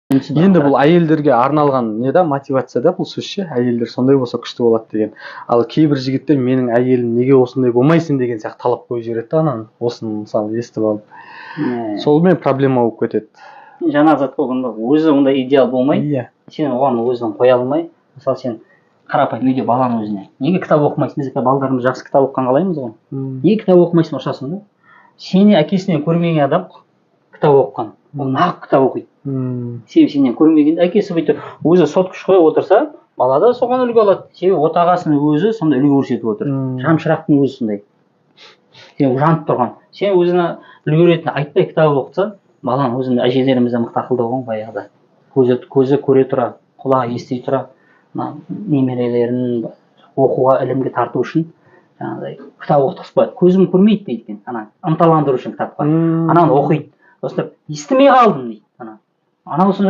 Енді бұл әйелдерге арналған не да, мотивация да бұл сөз ше, әйелдер сондай болса күшті болады деген. Ал кейбір жігіттер менің әйелім неге осындай болмайсың деген сияқты талап қойып жібереді да ананы, осыны мысалы естіп алып. Сонымен проблема болып кетеді. Жаңағы зат болғанда өзі ондай идеал болмай, сен оған өзің қоя алмай, мысалы сен қарапайым үйде баланың өзіне неге кітап оқымайсың? Біз балаларымыз жақсы кітап оқыған қалаймыз ғой. Неге кітап оқымайсың ұршасың да? Сені әкесінен көрмеген адам кітап оқыған. Ол нағып кітап оқиды. Себебі сенен көрмегенде әкесі бүйтіп өзі сот күш қойып отырса, бала да соған үлгі алады. Себебі отағасының өзі сондай үлгі көрсетіп отыр. Шамшырақтың өзі сондай. Сен жанып тұрған. Сен өзіне үлгі ретінде айтпай кітап оқытса, баланың өзінің әжелеріміз де мықты ақылды болған баяғыда. Көзі көре тұра, құлағы ести тұра, немерелерін оқуға, ілімге тарту үшін жаңағыдай кітап оқытқызбайды. Көзім көрмейді дейді екен, ана ынталандыру үшін кітапқа. Ананы оқиды. Осылап естімей қалдым дейді. Анаусын